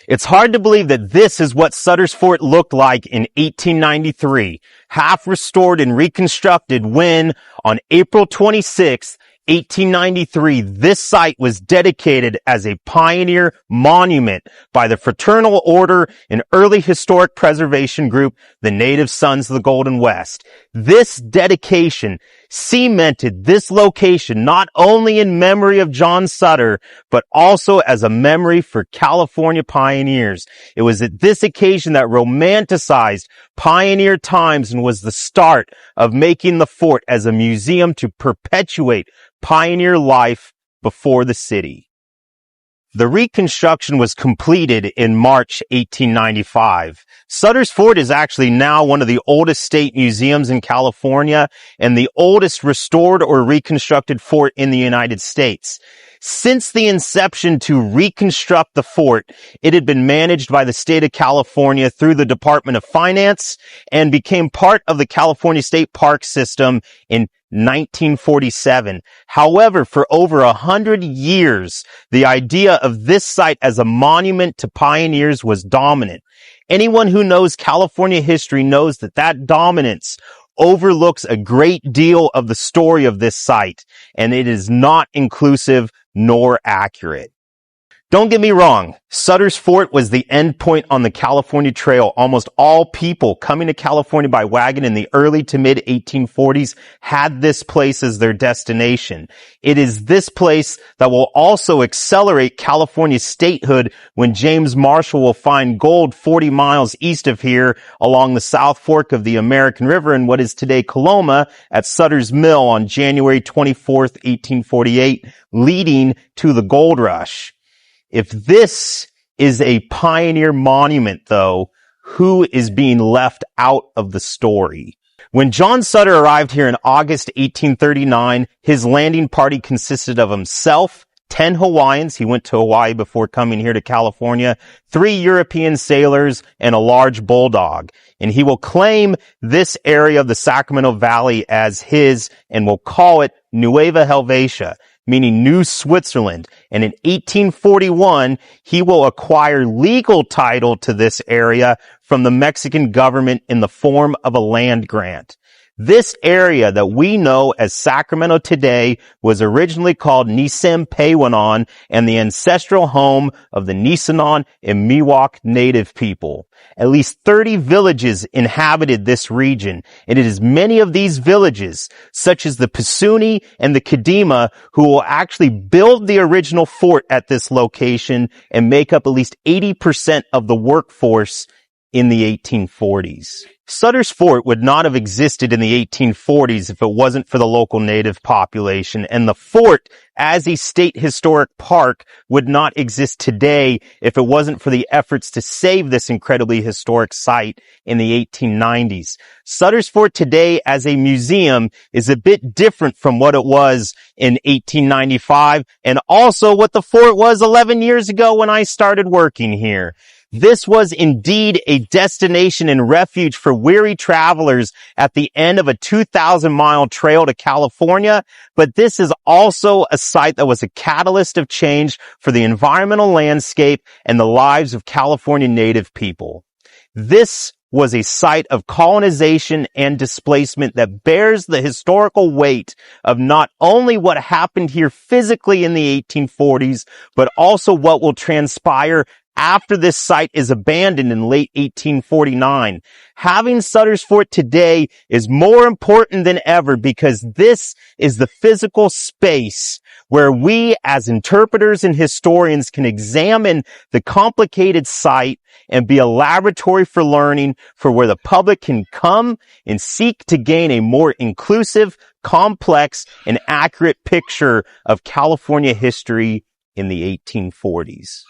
It's hard to believe that this is what Sutter's Fort looked like in 1893, half restored and reconstructed when, on April 26, 1893, this site was dedicated as a pioneer monument by the Fraternal Order and early historic preservation group, the Native Sons of the Golden West. This dedication cemented this location not only in memory of John Sutter, but also as a memory for California pioneers. It was at this occasion that romanticized pioneer times and was the start of making the fort as a museum to perpetuate pioneer life before the city. The reconstruction was completed in March 1895. Sutter's Fort is actually now one of the oldest state museums in California and the oldest restored or reconstructed fort in the United States. Since the inception to reconstruct the fort, it had been managed by the state of California through the Department of Finance and became part of the California State Park System in 1947. However, for over 100 years, the idea of this site as a monument to pioneers was dominant. Anyone who knows California history knows that that dominance overlooks a great deal of the story of this site, and it is not inclusive nor accurate. Don't get me wrong, Sutter's Fort was the end point on the California Trail. Almost all people coming to California by wagon in the early to mid 1840s had this place as their destination. It is this place that will also accelerate California's statehood when James Marshall will find gold 40 miles east of here along the South Fork of the American River in what is today Coloma at Sutter's Mill on January 24th, 1848, leading to the gold rush. If this is a pioneer monument, though, who is being left out of the story? When John Sutter arrived here in August 1839, his landing party consisted of himself, 10 Hawaiians. He went to Hawaii before coming here to California, 3 European sailors, and a large bulldog. And he will claim this area of the Sacramento Valley as his and will call it Nueva Helvetia, meaning New Switzerland. And in 1841, he will acquire legal title to this area from the Mexican government in the form of a land grant. This area that we know as Sacramento today was originally called Nisem-Pewanon and the ancestral home of the Nisenan and Miwok native people. At least 30 villages inhabited this region, and it is many of these villages, such as the Pisuni and the Kadima, who will actually build the original fort at this location and make up at least 80% of the workforce in the 1840s. Sutter's Fort would not have existed in the 1840s if it wasn't for the local native population, and the fort as a state historic park would not exist today if it wasn't for the efforts to save this incredibly historic site in the 1890s. Sutter's Fort today as a museum is a bit different from what it was in 1895 and also what the fort was 11 years ago when I started working here. This was indeed a destination and refuge for weary travelers at the end of a 2,000-mile trail to California, but this is also a site that was a catalyst of change for the environmental landscape and the lives of California native people. This was a site of colonization and displacement that bears the historical weight of not only what happened here physically in the 1840s, but also what will transpire after this site is abandoned in late 1849. Having Sutter's Fort today is more important than ever because this is the physical space where we as interpreters and historians can examine the complicated site and be a laboratory for learning for where the public can come and seek to gain a more inclusive, complex, and accurate picture of California history in the 1840s.